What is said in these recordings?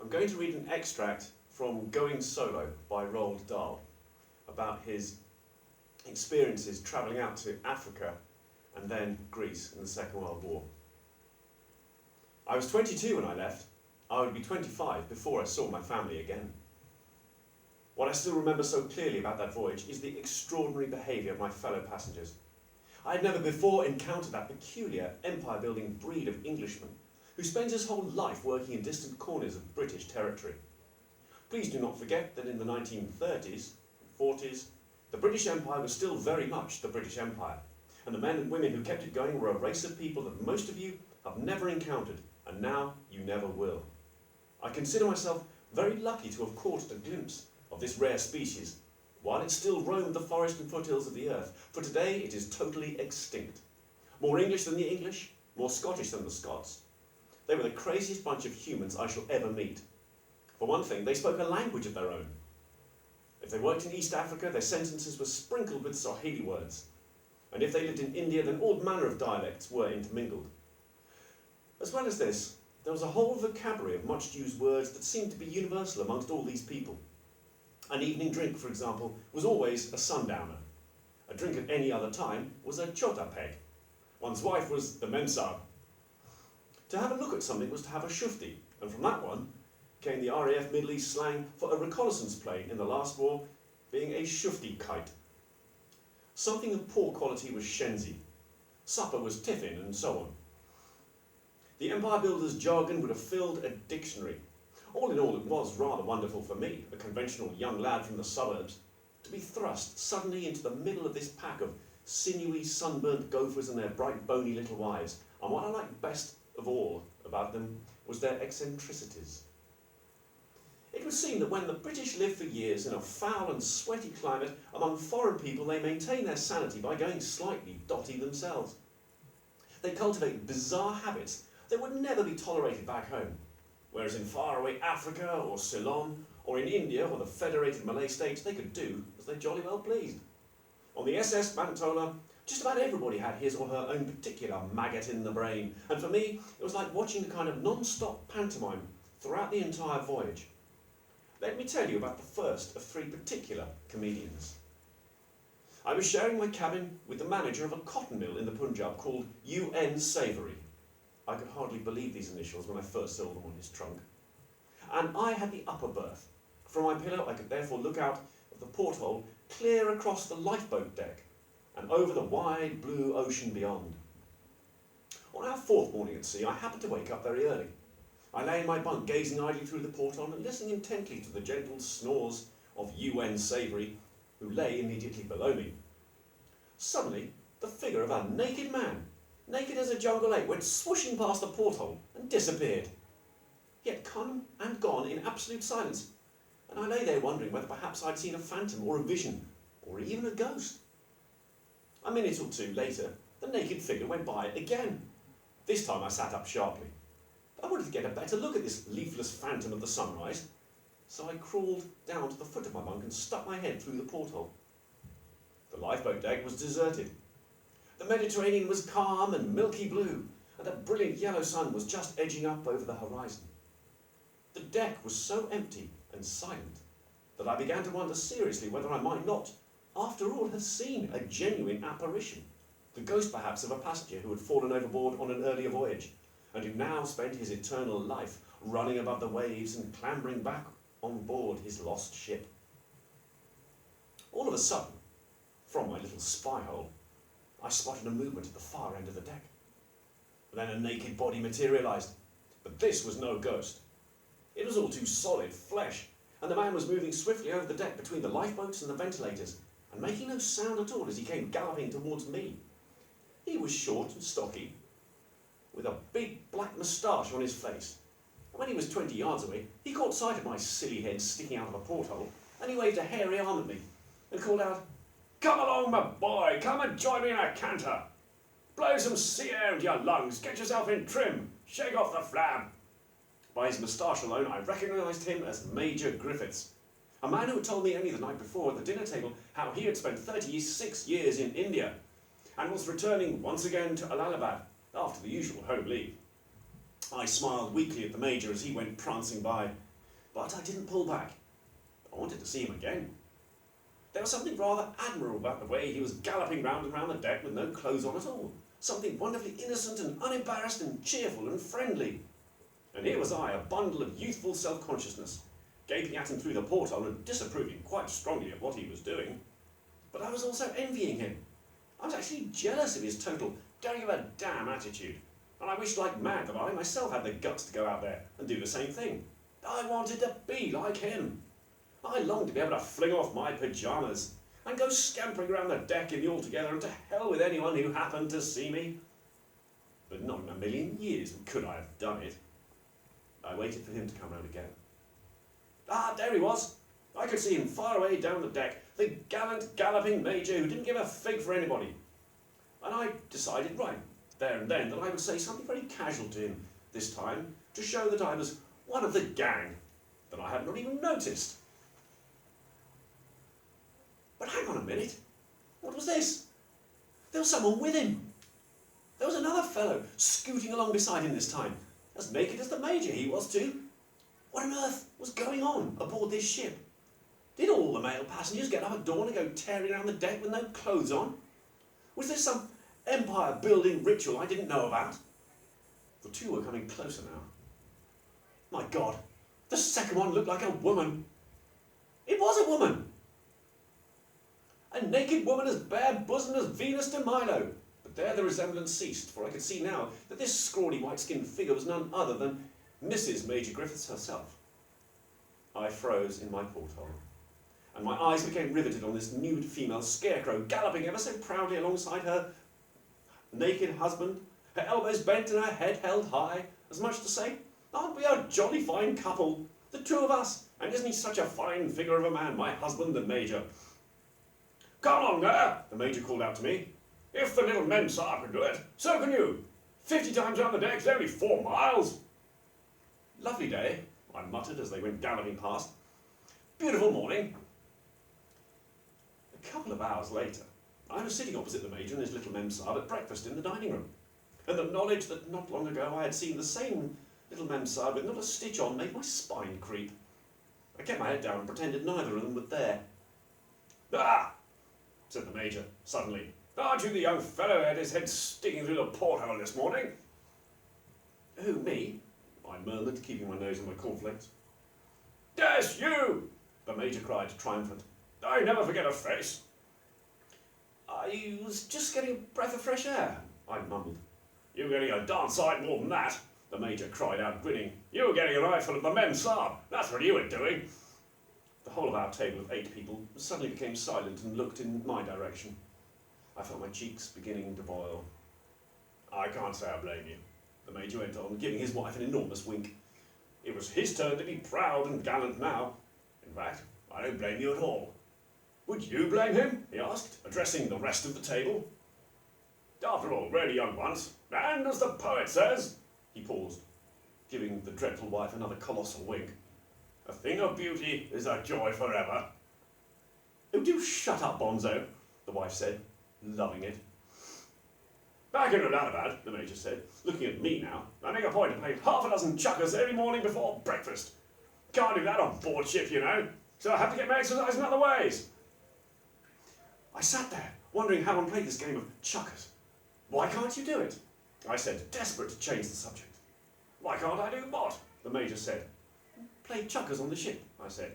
I'm going to read an extract from Going Solo by Roald Dahl about his experiences travelling out to Africa and then Greece in the Second World War. I was 22 when I left. I would be 25 before I saw my family again. What I still remember so clearly about that voyage is the extraordinary behaviour of my fellow passengers. I had never before encountered that peculiar empire-building breed of Englishman who spends his whole life working in distant corners of British territory. Please do not forget that in the 1930s and 40s, the British Empire was still very much the British Empire, and the men and women who kept it going were a race of people that most of you have never encountered, and now you never will. I consider myself very lucky to have caught a glimpse of this rare species, while it still roamed the forest and foothills of the earth, for today it is totally extinct. More English than the English, more Scottish than the Scots. They were the craziest bunch of humans I shall ever meet. For one thing, they spoke a language of their own. If they worked in East Africa, their sentences were sprinkled with Swahili words. And if they lived in India, then all manner of dialects were intermingled. As well as this, there was a whole vocabulary of much-used words that seemed to be universal amongst all these people. An evening drink, for example, was always a sundowner. A drink at any other time was a chota peg. One's wife was the memsahib. To have a look at something was to have a shufti, and from that one came the RAF Middle East slang for a reconnaissance plane in the last war being a shufti kite. Something of poor quality was shenzi. Supper was tiffin, and so on. The empire builder's jargon would have filled a dictionary. All in all, it was rather wonderful for me, a conventional young lad from the suburbs, to be thrust suddenly into the middle of this pack of sinewy, sunburnt gophers and their bright, bony little wives. And what I liked best of all about them was their eccentricities. It would seem that when the British lived for years in a foul and sweaty climate among foreign people, they maintain their sanity by going slightly dotty themselves. They cultivate bizarre habits that would never be tolerated back home, whereas in faraway Africa or Ceylon, or in India or the Federated Malay States, they could do as they jolly well pleased. On the SS Mantola, just about everybody had his or her own particular maggot in the brain, and for me, it was like watching a kind of non-stop pantomime throughout the entire voyage. Let me tell you about the first of three particular comedians. I was sharing my cabin with the manager of a cotton mill in the Punjab called UN Savoury. I could hardly believe these initials when I first saw them on his trunk. And I had the upper berth. From my pillow I could therefore look out of the porthole clear across the lifeboat deck and over the wide blue ocean beyond. On our fourth morning at sea, I happened to wake up very early. I lay in my bunk gazing idly through the porthole and listening intently to the gentle snores of UN Savoury, who lay immediately below me. Suddenly, the figure of a naked man, naked as a jungle ape, went swooshing past the porthole and disappeared. He had come and gone in absolute silence, and I lay there wondering whether perhaps I'd seen a phantom or a vision, or even a ghost. A minute or two later, the naked figure went by again. This time I sat up sharply. I wanted to get a better look at this leafless phantom of the sunrise, so I crawled down to the foot of my bunk and stuck my head through the porthole. The lifeboat deck was deserted. The Mediterranean was calm and milky blue, and a brilliant yellow sun was just edging up over the horizon. The deck was so empty and silent that I began to wonder seriously whether I might not, after all, have seen a genuine apparition, the ghost perhaps of a passenger who had fallen overboard on an earlier voyage, and who now spent his eternal life running above the waves and clambering back on board his lost ship. All of a sudden, from my little spy hole, I spotted a movement at the far end of the deck. Then a naked body materialised, but this was no ghost. It was all too solid flesh, and the man was moving swiftly over the deck between the lifeboats and the ventilators, and making no sound at all as he came galloping towards me. He was short and stocky, with a big black moustache on his face. And when he was 20 yards away, he caught sight of my silly head sticking out of a porthole, and he waved a hairy arm at me, and called out, "Come along, my boy, come and join me in a canter. Blow some sea air into your lungs, get yourself in trim, shake off the flab." By his moustache alone, I recognised him as Major Griffiths, a man who had told me only the night before at the dinner table how he had spent 36 years in India, and was returning once again to Allahabad after the usual home leave. I smiled weakly at the Major as he went prancing by, but I didn't pull back. I wanted to see him again. There was something rather admirable about the way he was galloping round and round the deck with no clothes on at all. Something wonderfully innocent and unembarrassed and cheerful and friendly. And here was I, a bundle of youthful self-consciousness, gaping at him through the porthole and disapproving quite strongly of what he was doing. But I was also envying him. I was actually jealous of his total don't give a damn attitude. And I wished like mad that I myself had the guts to go out there and do the same thing. I wanted to be like him. I longed to be able to fling off my pyjamas and go scampering around the deck in the altogether, and to hell with anyone who happened to see me. But not in a million years could I have done it. I waited for him to come round again. Ah, there he was. I could see him far away down the deck, the gallant galloping major who didn't give a fig for anybody. And I decided right there and then that I would say something very casual to him this time, to show that I was one of the gang, that I had not even noticed. But hang on a minute. What was this? There was someone with him. There was another fellow scooting along beside him this time, as naked as the major he was too. What on earth was going on aboard this ship? Did all the male passengers get up at dawn and go tearing around the deck with no clothes on? Was this some empire-building ritual I didn't know about? The two were coming closer now. My God, the second one looked like a woman. It was a woman. A naked woman as bare-bosomed as Venus de Milo. But there the resemblance ceased, for I could see now that this scrawny white-skinned figure was none other than Mrs. Major Griffiths herself. I froze in my porthole, and my eyes became riveted on this nude female scarecrow galloping ever so proudly alongside her naked husband, her elbows bent and her head held high, as much to say, aren't we a jolly fine couple, the two of us, and isn't he such a fine figure of a man, my husband, the major? Come along there, the major called out to me. If the little Mensah can do it, so can you. 50 times round the deck is only 4 miles. Lovely day, I muttered as they went galloping past. Beautiful morning. A couple of hours later, I was sitting opposite the major and his little Mensah at breakfast in the dining room, and the knowledge that not long ago I had seen the same little Mensah with not a stitch on made my spine creep. I kept my head down and pretended neither of them were there. Ah! Said the major, suddenly. Aren't you the young fellow who had his head sticking through the porthole this morning? Who, me? I murmured, keeping my nose in my cornflakes. Yes, you! The major cried, triumphant. I never forget a face. I was just getting a breath of fresh air, I mumbled. You were getting a darn sight more than that, the major cried out, grinning. You were getting an eyeful of the Mensah. That's what you were doing. The whole of our table of 8 people suddenly became silent and looked in my direction. I felt my cheeks beginning to boil. I can't say I blame you, the major went on, giving his wife an enormous wink. It was his turn to be proud and gallant now. In fact, I don't blame you at all. Would you blame him? He asked, addressing the rest of the table. After all, we're young ones, and as the poet says, he paused, giving the dreadful wife another colossal wink. A thing of beauty is a joy forever. Oh, do shut up, Bonzo, the wife said, loving it. Back in Allahabad, the major said, looking at me now. I make a point of playing half a dozen chukkers every morning before breakfast. Can't do that on board ship, you know, so I have to get my exercise in other ways. I sat there, wondering how one played this game of chukkers. Why can't you do it? I said, desperate to change the subject. Why can't I do what? The major said. Play chukkers on the ship, I said.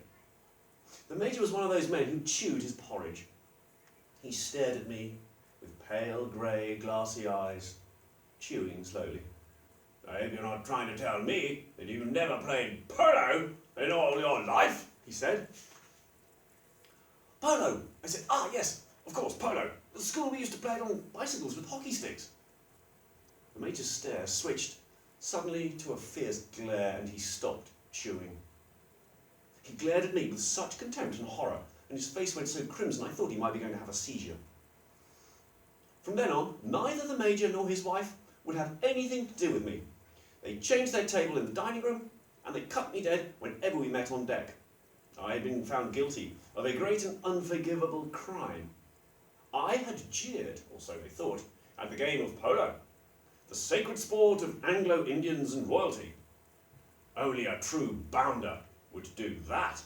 The major was one of those men who chewed his porridge. He stared at me with pale, grey, glassy eyes, chewing slowly. I hope you're not trying to tell me that you've never played polo in all your life, he said. Polo, I said. Ah, yes, of course, polo. At the school we used to play it on bicycles with hockey sticks. The major's stare switched suddenly to a fierce glare, and he stopped chewing. He glared at me with such contempt and horror, and his face went so crimson I thought he might be going to have a seizure. From then on, neither the major nor his wife would have anything to do with me. They changed their table in the dining room, and they cut me dead whenever we met on deck. I had been found guilty of a great and unforgivable crime. I had jeered, or so they thought, at the game of polo, the sacred sport of Anglo-Indians and royalty. Only a true bounder would do that.